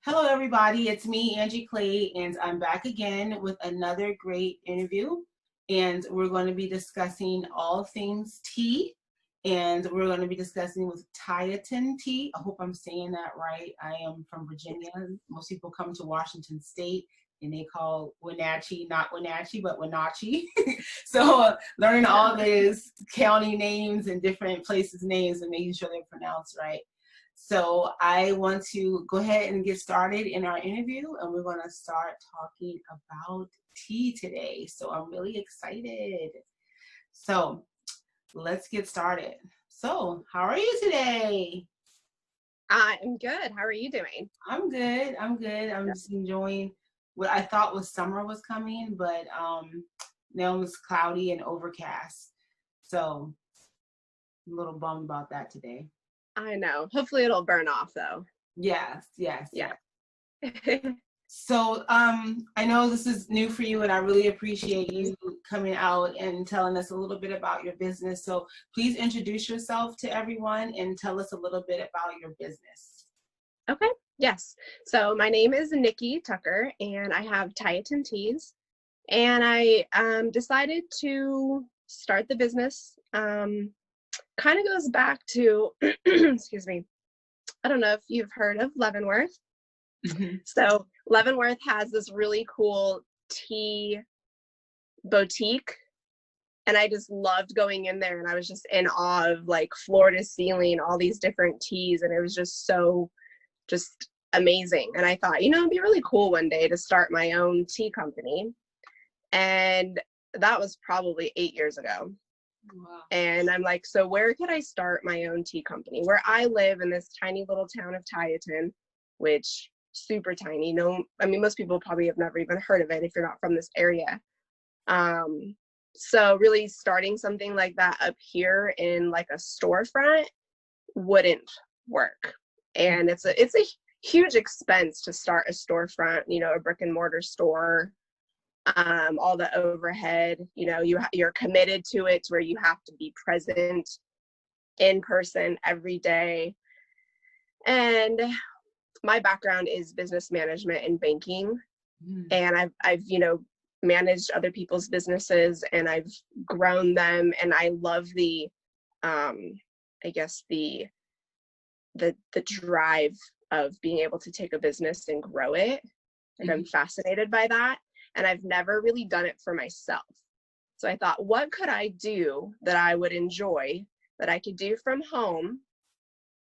Hello, everybody. It's me, Angie Clay, and I'm back again with another great interview. And we're going to be discussing all things tea. And we're going to be discussing with Tieton Tea. I hope I'm saying that right. I am from Virginia. Most people come to Washington State and they call Wenatchee, not Wenatchee, but Wenatchee. So learning all these county names and different places' names and making sure they're pronounced right. So I want to go ahead and get started in our interview, and we're going to start talking about tea today. So I'm really excited. So let's get started. So how are you today? I'm good. How are you doing? I'm good. I'm good. I'm just enjoying what I thought was summer was coming, but now it's cloudy and overcast. So I'm a little bummed about that today. I know. Hopefully it'll burn off though. Yes. Yeah. So I know this is new for you, and I really appreciate you coming out and telling us a little bit about your business. So please introduce yourself to everyone and tell us a little bit about your business. Okay. Yes. So my name is Nikki Tucker, and I have Tieton Teas, and I decided to start the business. Kind of goes back to, excuse me, I don't know if you've heard of Leavenworth. Mm-hmm. So Leavenworth has this really cool tea boutique, and I just loved going in there, and I was just in awe of like floor to ceiling, all these different teas, and it was just so just amazing. And I thought, it'd be really cool one day to start my own tea company. And that was probably 8 years ago. Wow. And I'm like, so where could I start my own tea company? Where I live in this tiny little town of Tieton, which super tiny. Most people probably have never even heard of it if you're not from this area. So really starting something like that up here in like a storefront wouldn't work. And it's a huge expense to start a storefront, a brick and mortar store. All the overhead, you're committed to it to where you have to be present in person every day. And my background is business management and banking. And I've managed other people's businesses, and I've grown them, and I love the drive of being able to take a business and grow it. Like, I'm fascinated by that. And I've never really done it for myself. So I thought, what could I do that I would enjoy, that I could do from home?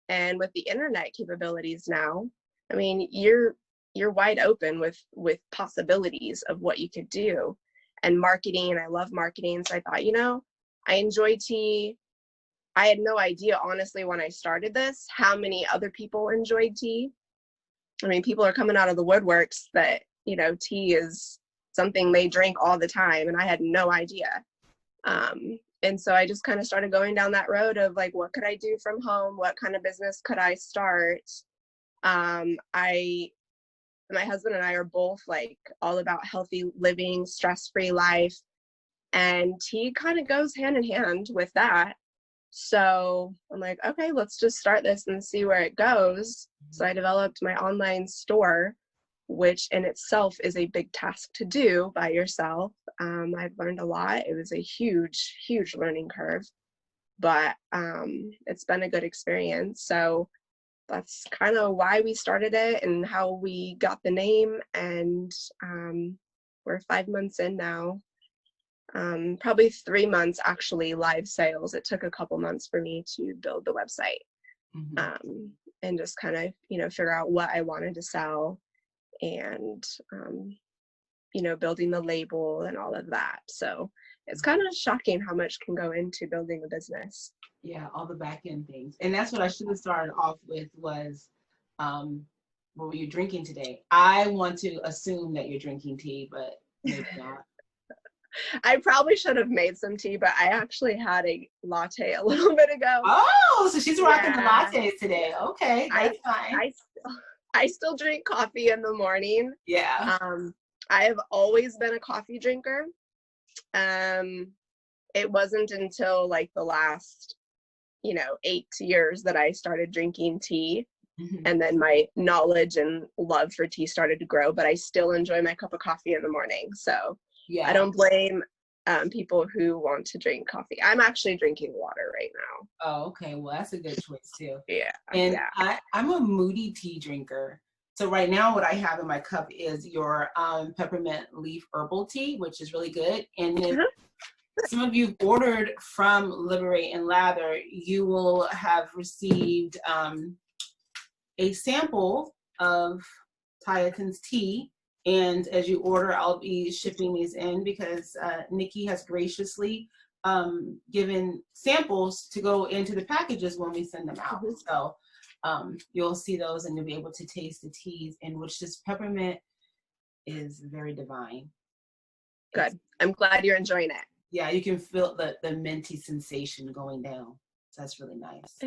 And with the internet capabilities now, you're wide open with possibilities of what you could do. And marketing, I love marketing. So I thought, I enjoy tea. I had no idea, honestly, when I started this, how many other people enjoyed tea. People are coming out of the woodworks that, tea is something they drink all the time, and I had no idea. And so I just kind of started going down that road of like, what could I do from home? What kind of business could I start? My husband and I are both like all about healthy living, stress-free life, and tea kind of goes hand in hand with that. So I'm like, okay, let's just start this and see where it goes. So I developed my online store, which in itself is a big task to do by yourself. I've learned a lot. It was a huge, huge learning curve, but it's been a good experience. So that's kind of why we started it and how we got the name. And we're 5 months in now. Probably 3 months actually live sales. It took a couple months for me to build the website, and just kind of, figure out what I wanted to sell, and, building the label and all of that. So it's kind of shocking how much can go into building a business. Yeah, all the back end things. And that's what I should have started off with was, what were you drinking today? I want to assume that you're drinking tea, but maybe not. I probably should have made some tea, but I actually had a latte a little bit ago. Oh, so she's rocking the lattes today. Okay, that's fine. I still drink coffee in the morning. Yeah. I have always been a coffee drinker. It wasn't until like the last, 8 years that I started drinking tea. And then my knowledge and love for tea started to grow, but I still enjoy my cup of coffee in the morning. So Yeah. I don't blame people who want to drink coffee. I'm actually drinking water right now. Oh, okay. Well, that's a good choice too. Yeah. And yeah. I'm a moody tea drinker. So right now what I have in my cup is your Peppermint Leaf herbal tea, which is really good. And if some of you ordered from Liberate and Lather, you will have received a sample of Tieton's tea. And as you order, I'll be shipping these in because Nikki has graciously given samples to go into the packages when we send them out. So you'll see those and you'll be able to taste the teas, in which this peppermint is very divine. Good. I'm glad you're enjoying it. Yeah, you can feel the minty sensation going down. So that's really nice.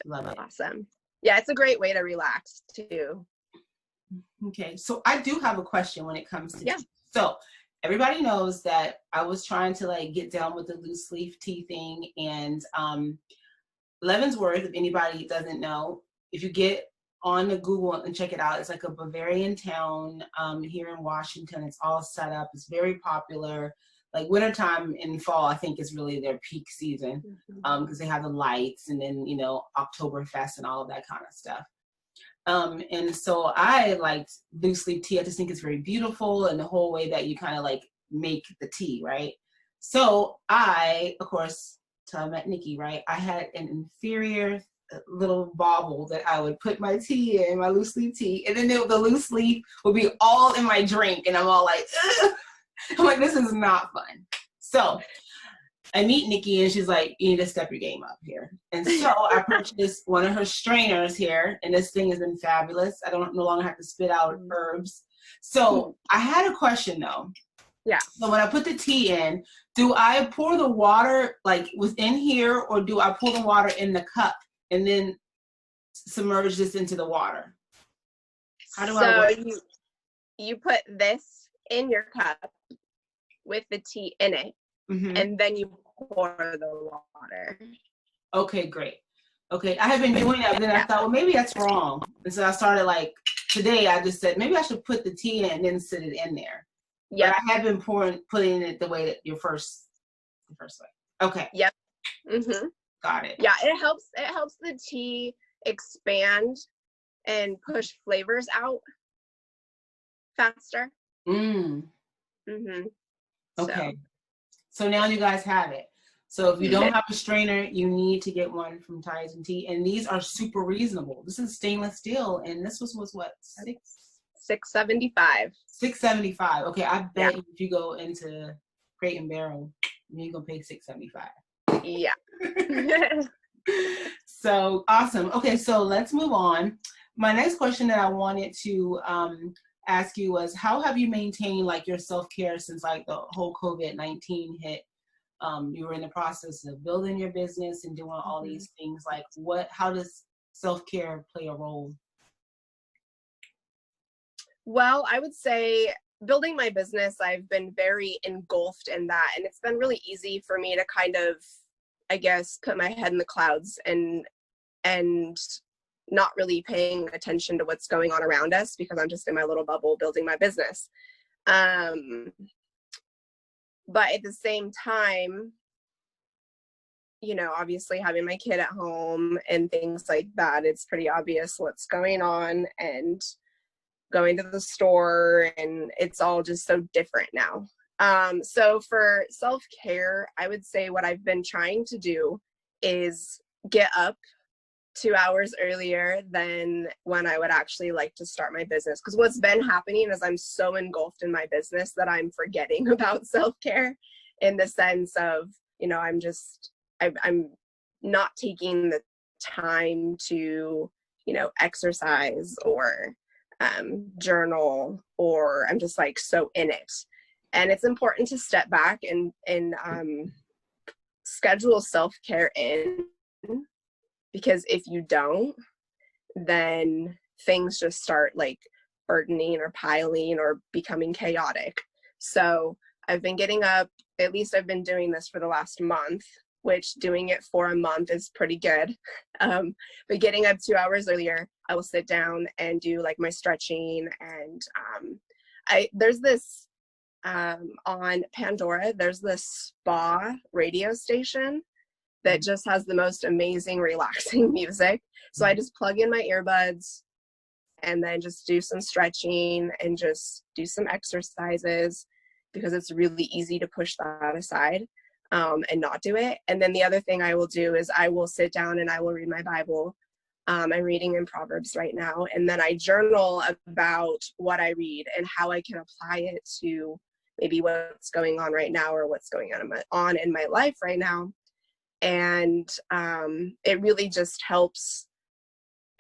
Love it. Awesome. Yeah, it's a great way to relax too. Okay, so I do have a question when it comes to tea. So everybody knows that I was trying to like get down with the loose leaf tea thing, and Leavenworth, if anybody doesn't know, if you get on the Google and check it out, it's like a Bavarian town here in Washington. It's all set up. It's very popular. Like wintertime and fall, I think is really their peak season because they have the lights and then, you know, Oktoberfest and all of that kind of stuff. And so I liked loose leaf tea. I just think it's very beautiful and the whole way that you kind of like make the tea, right? So I, of course, till I met Nikki, right? I had an inferior little bauble that I would put my tea in, my loose leaf tea, and then the loose leaf would be all in my drink, and I'm all like, ugh. I'm like, this is not fun. So I meet Nikki and she's like, you need to step your game up here. And so I purchased one of her strainers here, and this thing has been fabulous. I don't no longer have to spit out herbs. So I had a question though. Yeah. So when I put the tea in, do I pour the water like within here, or do I pour the water in the cup and then submerge this into the water? How do I work? So you put this in your cup with the tea in it, and then you pour the water. Okay, great. Okay, I have been doing that, but then I thought, well, maybe that's wrong. And so I started like, today I just said, maybe I should put the tea in and then sit it in there. Yeah. I have been putting it the way that the first way. Okay. Yep. Got it. Yeah, it helps the tea expand and push flavors out faster. Okay. So now you guys have it. So if you don't have a strainer, you need to get one from Tieton Tea, and these are super reasonable. This is stainless steel, and this was what, $6.75. $6.75. Okay, I bet if you go into Crate and Barrel, you're gonna pay $6.75. Yeah. So awesome. Okay, so let's move on. My next question that I wanted to ask you was, how have you maintained like your self-care since like the whole COVID-19 hit? You were in the process of building your business and doing all these things. Like how does self-care play a role? Well, I would say building my business, I've been very engulfed in that. And it's been really easy for me to kind of, I guess, put my head in the clouds and not really paying attention to what's going on around us because I'm just in my little bubble building my business. But at the same time, you know, obviously having my kid at home and things like that, it's pretty obvious what's going on, and going to the store, and it's all just so different now. So for self-care, I would say what I've been trying to do is get up 2 hours earlier than when I would actually like to start my business. Because what's been happening is I'm so engulfed in my business that I'm forgetting about self-care, in the sense of, you know, I'm not taking the time to, you know, exercise or journal, or I'm just like so in it. And it's important to step back and schedule self-care in, because if you don't, then things just start like burdening or piling or becoming chaotic. So I've been getting up, at least I've been doing this for the last month, which doing it for a month is pretty good. But getting up 2 hours earlier, I will sit down and do like my stretching. And there's this on Pandora, there's this spa radio station that just has the most amazing, relaxing music. So I just plug in my earbuds and then just do some stretching and just do some exercises, because it's really easy to push that aside and not do it. And then the other thing I will do is I will sit down and I will read my Bible. I'm reading in Proverbs right now. And then I journal about what I read and how I can apply it to maybe what's going on right now or what's going on in my life right now. And it really just helps,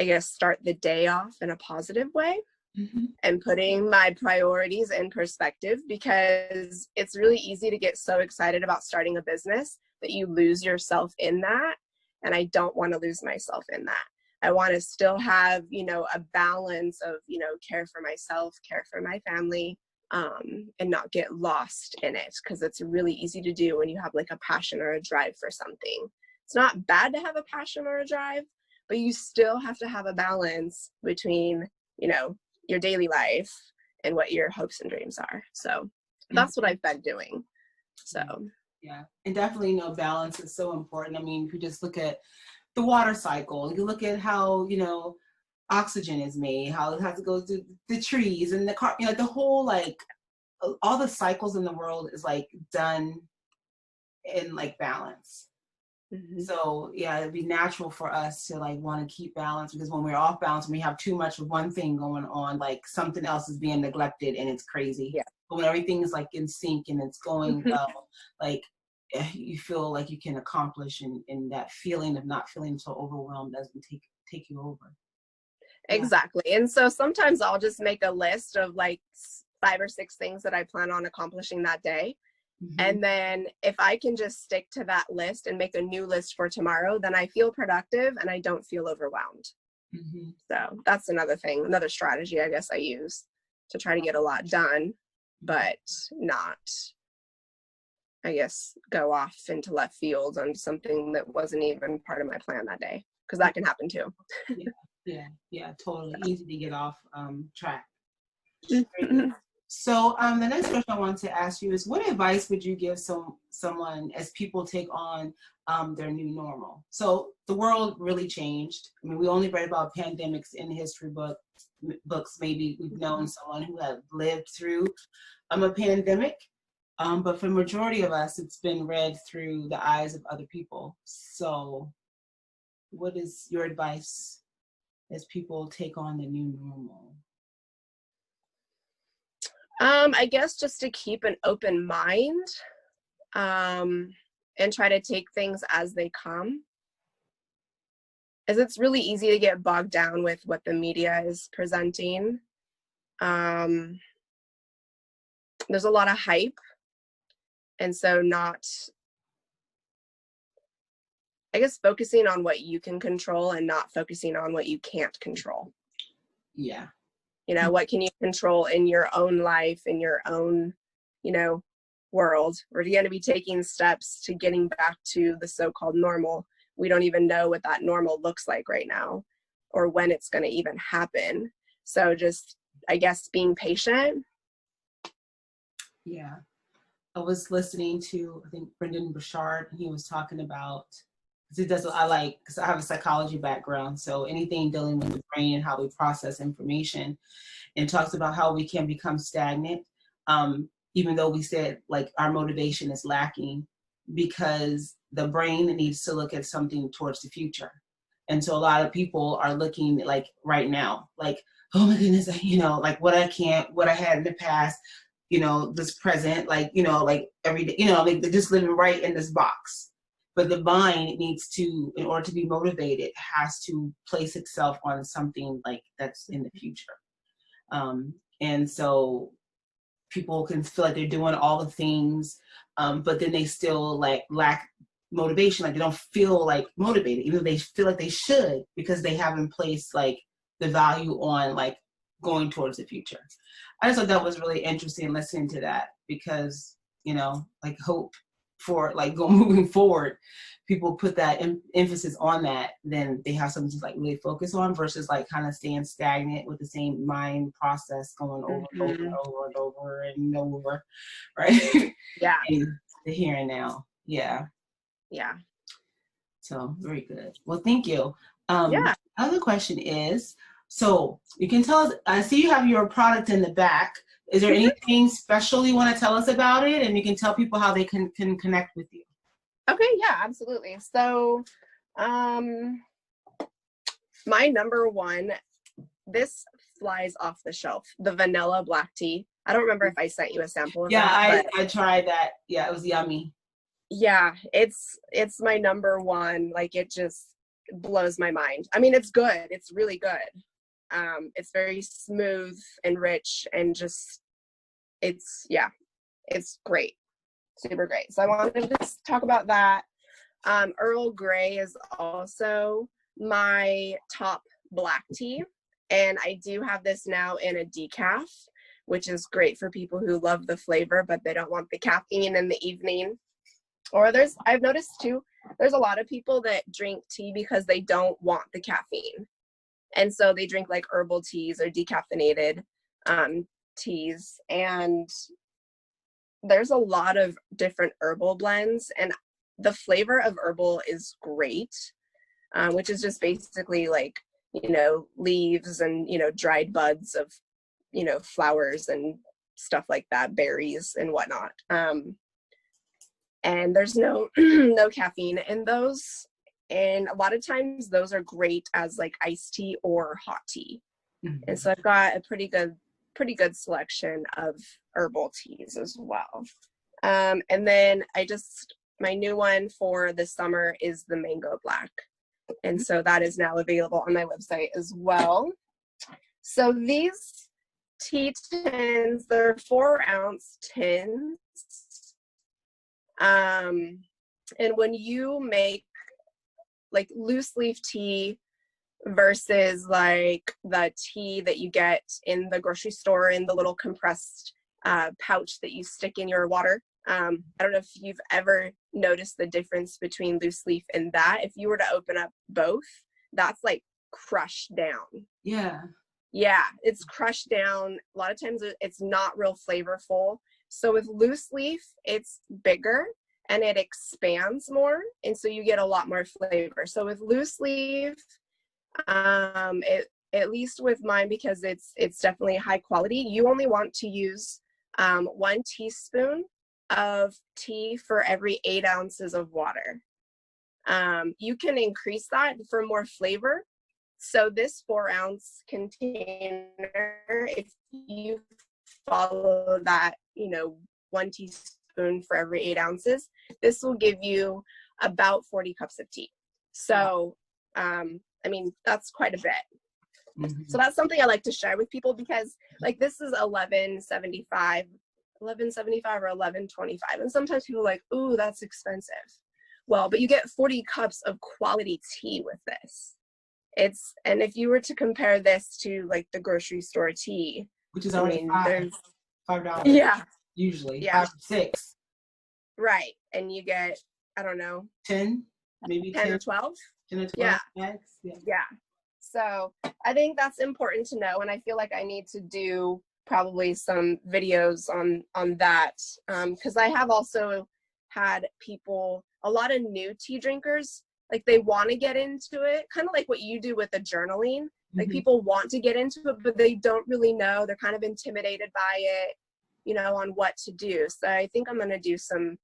I guess, start the day off in a positive way. Mm-hmm. And putting my priorities in perspective, because it's really easy to get so excited about starting a business that you lose yourself in that. And I don't want to lose myself in that. I want to still have, you know, a balance of, you know, care for myself, care for my family, and not get lost in it, because it's really easy to do when you have like a passion or a drive for something. It's not bad to have a passion or a drive, but you still have to have a balance between, you know, your daily life and what your hopes and dreams are. So that's what I've been doing. So yeah, and definitely, you know, balance is so important. I mean, if you just look at the water cycle, you look at how, you know, oxygen is made, how it has to go through the trees and the car, you know, the whole, like, all the cycles in the world is like done in like balance. Mm-hmm. So yeah, it'd be natural for us to like want to keep balance, because when we're off balance, when we have too much of one thing going on, like something else is being neglected and it's crazy. Yeah. But when everything is like in sync and it's going well, like you feel like you can accomplish, and that feeling of not feeling so overwhelmed doesn't take you over. Yeah. Exactly. And so sometimes I'll just make a list of like 5 or 6 things that I plan on accomplishing that day. Mm-hmm. And then if I can just stick to that list and make a new list for tomorrow, then I feel productive and I don't feel overwhelmed. Mm-hmm. So that's another thing, another strategy I guess I use to try to get a lot done, but not, I guess, go off into left field on something that wasn't even part of my plan that day, because that can happen too. Yeah, totally. Easy to get off track. Mm-hmm. So the next question I wanted to ask you is, what advice would you give someone as people take on their new normal? So the world really changed. I mean, we only read about pandemics in history books. Maybe we've known someone who had lived through a pandemic, but for the majority of us, it's been read through the eyes of other people. So what is your advice as people take on the new normal? I guess just to keep an open mind, and try to take things as they come. As it's really easy to get bogged down with what the media is presenting. There's a lot of hype. And so I guess focusing on what you can control and not focusing on what you can't control. Yeah. You know, what can you control in your own life, in your own, you know, world? We're going to be taking steps to getting back to the so-called normal. We don't even know what that normal looks like right now or when it's going to even happen. So just, I guess, being patient. Yeah. I was listening to, I think, Brendan Burchard. He was talking about, because he does what I like, because I have a psychology background. So anything dealing with the brain and how we process information, and talks about how we can become stagnant, even though we said like our motivation is lacking, because the brain needs to look at something towards the future. And so a lot of people are looking like right now, like, oh my goodness, you know, like what I had in the past, you know, this present, like, you know, like every day, you know, like they're just living right in this box. But the mind needs to, in order to be motivated, has to place itself on something like that's in the future. And so people can feel like they're doing all the things, but then they still like lack motivation. Like they don't feel like motivated, even though they feel like they should, because they haven't placed like the value on like going towards the future. I just thought that was really interesting listening to that, because, you know, like hope for like moving forward, people put that emphasis on that, then they have something to like really focus on versus like kind of staying stagnant with the same mind process going over and over and over and over and over, right? Yeah. And the here and now. Yeah. Yeah. So very good. Well, thank you. Yeah. Other question is, so you can tell us, I see you have your product in the back. Is there anything special you want to tell us about it? And you can tell people how they can connect with you. Okay, yeah, absolutely. So, my number one, this flies off the shelf, the vanilla black tea. I don't remember if I sent you a sample of that. I tried that. Yeah, it was yummy. Yeah, it's my number one. Like, it just blows my mind. I mean, it's good. It's really good. It's very smooth and rich and just, it's great. Super great. So I wanted to just talk about that. Earl Grey is also my top black tea. And I do have this now in a decaf, which is great for people who love the flavor, but they don't want the caffeine in the evening. Or I've noticed too, there's a lot of people that drink tea because they don't want the caffeine. And so they drink like herbal teas or decaffeinated teas. And there's a lot of different herbal blends, and the flavor of herbal is great, which is just basically like, leaves and, dried buds of, flowers and stuff like that, berries and whatnot. And there's no no caffeine in those. And a lot of times those are great as like iced tea or hot tea. Mm-hmm. And so I've got a pretty good selection of herbal teas as well. And then my new one for this summer is the mango black. And so that is now available on my website as well. So these tea tins, they're 4-ounce tins. And when you make like loose leaf tea versus like the tea that you get in the grocery store in the little compressed pouch that you stick in your water. I don't know if you've ever noticed the difference between loose leaf and that. If you were to open up both, that's like crushed down. Yeah. Yeah, it's crushed down. A lot of times it's not real flavorful. So with loose leaf, it's bigger and it expands more. And so you get a lot more flavor. So with loose leaf, at least with mine, because it's definitely high quality, you only want to use 1 teaspoon of tea for every 8 ounces of water. You can increase that for more flavor. So this 4-ounce container, if you follow that, 1 teaspoon for every 8 ounces, this will give you about 40 cups of tea. So, I mean, that's quite a bit. Mm-hmm. So that's something I like to share with people, because like this is $11.75 or $11.25. And sometimes people are like, ooh, that's expensive. Well, but you get 40 cups of quality tea with this. And if you were to compare this to like the grocery store tea, which is already $5. Yeah. Usually. Yeah. 5 or 6. Right. And you get, I don't know, 10, maybe 10 or 12. 10 or 12. Yeah. Yeah. So I think that's important to know. And I feel like I need to do probably some videos on that. Because I have also had people, a lot of new tea drinkers, like they want to get into it, kind of like what you do with the journaling. Like mm-hmm. People want to get into it, but they don't really know. They're kind of intimidated by it, on what to do. So I think I'm going to do some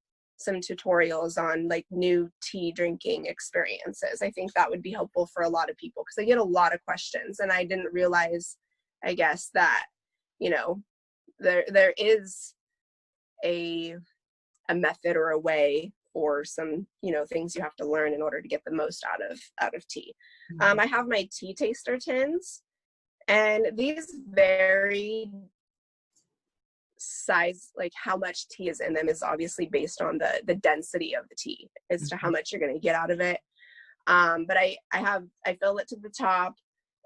tutorials on like new tea drinking experiences. I think that would be helpful for a lot of people, because I get a lot of questions, and I didn't realize, I guess, that, there is a method or a way, or some, things you have to learn in order to get the most out of tea. Mm-hmm. I have my tea taster tins, and these vary size, like how much tea is in them is obviously based on the density of the tea as mm-hmm. to how much you're going to get out of it. But I fill it to the top,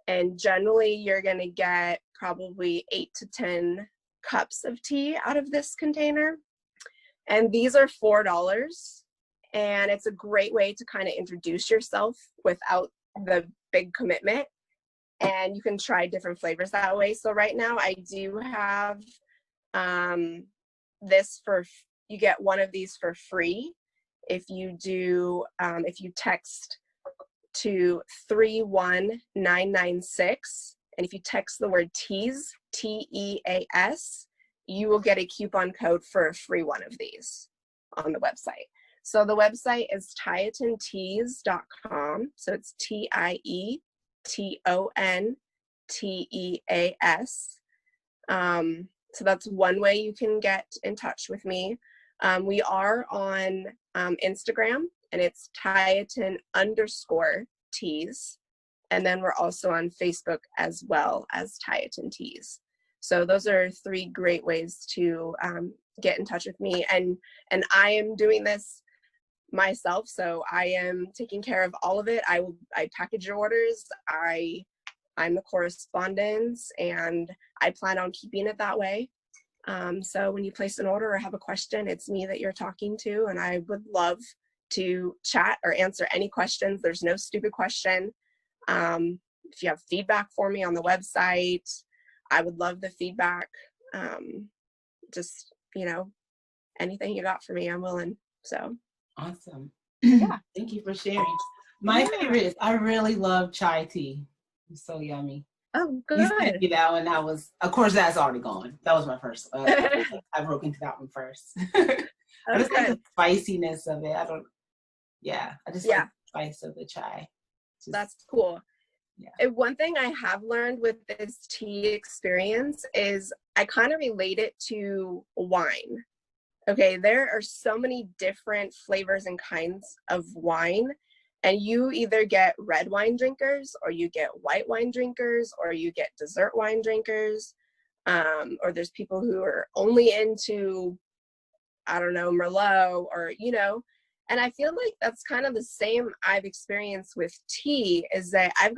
and generally you're going to get probably 8 to 10 cups of tea out of this container. And these are $4. And it's a great way to kind of introduce yourself without the big commitment. And you can try different flavors that way. So right now I do have this you get one of these for free if you text to 31996, and if you text the word teas, TEAS, you will get a coupon code for a free one of these on the website. So the website is tietonteas.com. So it's TIETONTEAS. So that's one way you can get in touch with me. We are on Instagram, and it's Tieton_Teas. And then we're also on Facebook as well as Tieton Teas. So those are 3 great ways to get in touch with me. And I am doing this myself, so I am taking care of all of it. I package your orders. I'm the correspondence, and I plan on keeping it that way. So when you place an order or have a question, it's me that you're talking to, and I would love to chat or answer any questions. There's no stupid question. If you have feedback for me on the website, I would love the feedback. Just, anything you got for me, I'm willing. So awesome. Yeah. Thank you for sharing. My favorite is, I really love chai tea. It's so yummy. Oh, good. You sent me that one. Of course, that's already gone. That was my first. I broke into that one first. I just like the spiciness of it. I just like the spice of the chai. That's cool. Yeah. And one thing I have learned with this tea experience is I kind of relate it to wine. Okay, there are so many different flavors and kinds of wine, and you either get red wine drinkers, or you get white wine drinkers, or you get dessert wine drinkers, or there's people who are only into, I don't know, Merlot, or, and I feel like that's kind of the same I've experienced with tea, is that I've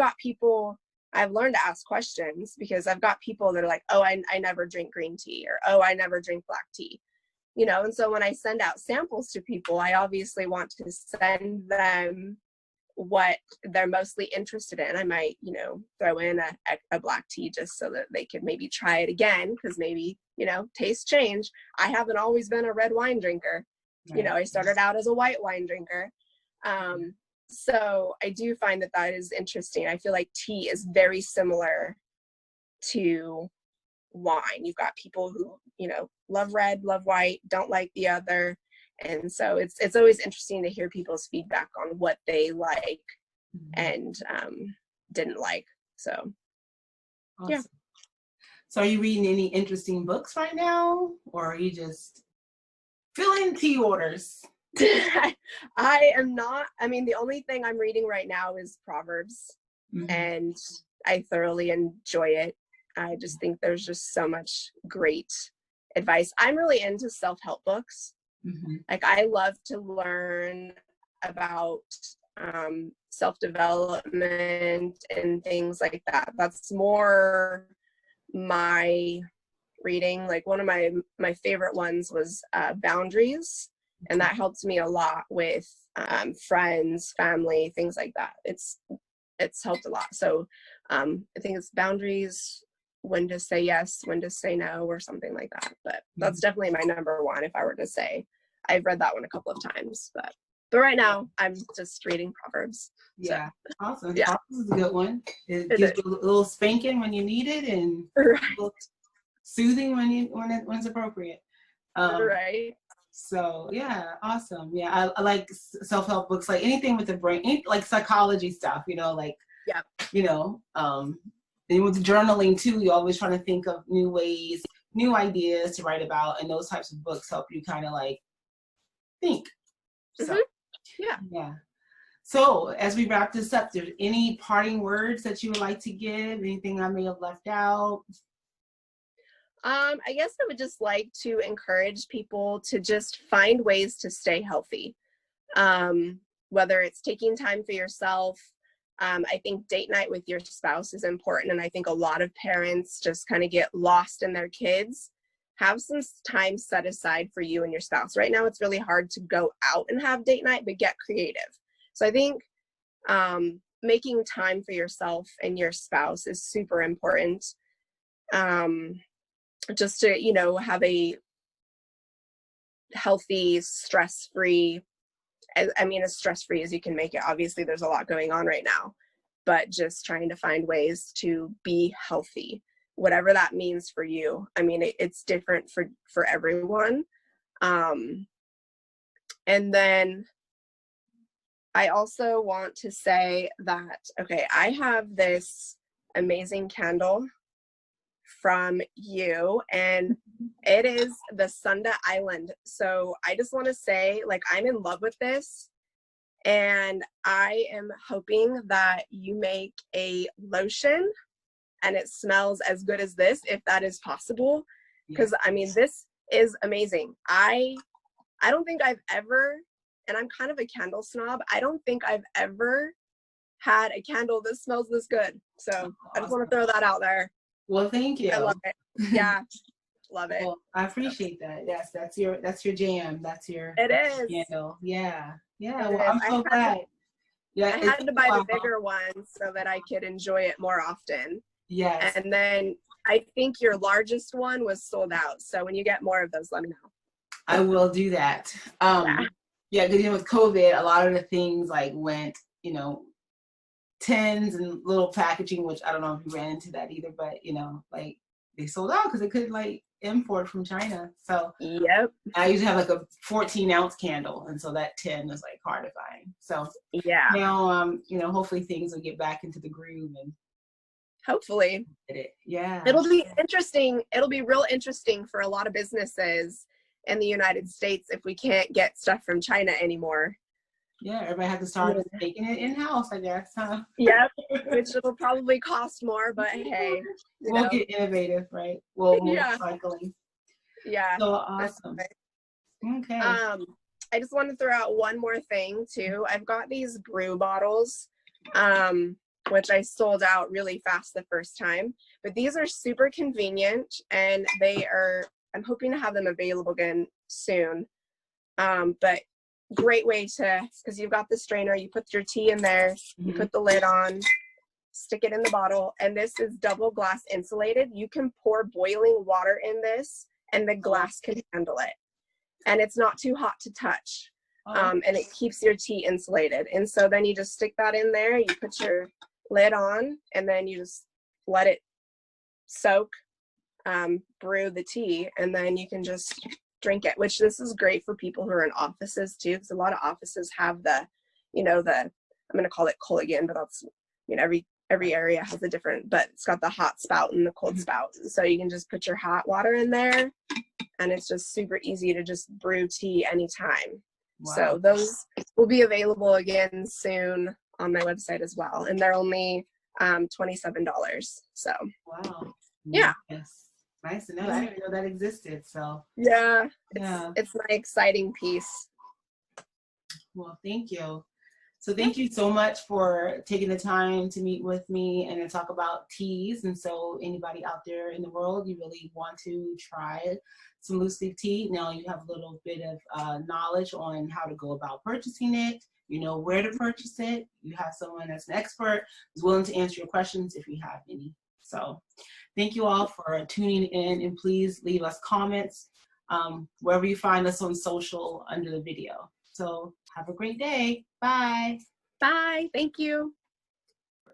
learned to ask questions, because I've got people that are like, oh, I never drink green tea, or, oh, I never drink black tea. And so when I send out samples to people, I obviously want to send them what they're mostly interested in. I might, throw in a black tea just so that they could maybe try it again, because maybe, tastes change. I haven't always been a red wine drinker. Right. I started out as a white wine drinker. So I do find that is interesting. I feel like tea is very similar to wine. You've got people who, love red, love white, don't like the other. And so it's always interesting to hear people's feedback on what they like and didn't like. So, awesome. Yeah. So are you reading any interesting books right now, or are you just filling tea orders? I am not. I mean, the only thing I'm reading right now is Proverbs, and I thoroughly enjoy it. I just think there's just so much great advice. I'm really into self-help books. Like, I love to learn about self-development and things like that. That's more my reading. Like, one of my favorite ones was Boundaries, and that helped me a lot with friends, family, things like that. It's helped a lot. So I think it's Boundaries, when to say yes, when to say no, or something like that. But that's definitely my number one if I were to say. I've read that one a couple of times, but right now I'm just reading Proverbs. Yeah, so. Awesome. Yeah. Proverbs is a good one. It gives you a little spanking when you need it, and soothing when it's appropriate. Right. So yeah, awesome. Yeah, I like self-help books, like anything with the brain, like psychology stuff. And with journaling too, you're always trying to think of new ways, new ideas to write about, and those types of books help you kind of like think. So yeah. So as we wrap this up, there's any parting words that you would like to give? Anything I may have left out? I guess I would just like to encourage people to just find ways to stay healthy. Whether it's taking time for yourself. I think date night with your spouse is important. And I think a lot of parents just kind of get lost in their kids. have some time set aside for you and your spouse. Right now, it's really hard to go out and have date night, but get creative. So I think making time for yourself and your spouse is super important. Just to, you know, have a healthy, stress-free, I mean, as stress-free as you can make it. Obviously, there's a lot going on right now, but just trying to find ways to be healthy, whatever that means for you. I mean, it's different for everyone. And then I also want to say that, okay, I have this amazing candle from you, and it is the Sunda Island. So I just want to say, like, I'm in love with this, and I am hoping that you make a lotion and it smells as good as this, if that is possible, because I mean, this is amazing. I don't think I've ever, and I'm kind of a candle snob, I don't think I've ever had a candle that smells this good. So I just want to throw that out there. Well, thank you. I love it. Yeah, love it. Well, I appreciate that. Yes, that's your jam. That's your It is. candle. Yeah. Yeah. It Well, is. I'm so glad. Yeah. I had to buy the bigger one so that I could enjoy it more often. Yes. And then I think your largest one was sold out. So when you get more of those, let me know. I will do that. Yeah, because with COVID, a lot of the things like went, you know, tins and little packaging, which I don't know if you ran into that either, but you know, like they sold out because they couldn't like import from China. So yep, I usually have like a 14-ounce candle, and so that tin is like hard to find. So yeah, now you know, hopefully things will get back into the groove and hopefully yeah, it'll be interesting. It'll be real interesting for a lot of businesses in the United States if we can't get stuff from China anymore. Yeah, everybody has to start making it in-house, I guess, huh? Yep, which it'll probably cost more, but hey. We'll get innovative, right? Well, more recycling. Yeah. So awesome. Okay. I just want to throw out one more thing too. I've got these brew bottles, which I sold out really fast the first time, but these are super convenient, and I'm hoping to have them available again soon. But great way to, because you've got the strainer, you put your tea in there, you put the lid on, stick it in the bottle, and this is double glass insulated. You can pour boiling water in this and the glass can handle it, and it's not too hot to touch. And it keeps your tea insulated. And so then you just stick that in there, you put your lid on, and then you just let it soak, brew the tea, and then you can just drink it, which this is great for people who are in offices too, because a lot of offices have the, you know, I'm going to call it Culligan, but that's, you know, every area has a different, but it's got the hot spout and the cold spout. So you can just put your hot water in there, and it's just super easy to just brew tea anytime. Wow. So those will be available again soon on my website as well. And they're only $27. So wow. Yeah. Yes. Nice to know. I didn't know that existed. So yeah, it's my exciting piece. Well, thank you. So thank you so much for taking the time to meet with me and to talk about teas. And so anybody out there in the world, you really want to try some loose leaf tea, now you have a little bit of knowledge on how to go about purchasing it. You know where to purchase it. You have someone that's an expert who's willing to answer your questions if you have any. So thank you all for tuning in, and please leave us comments wherever you find us on social under the video. So have a great day. Bye. Bye. Thank you.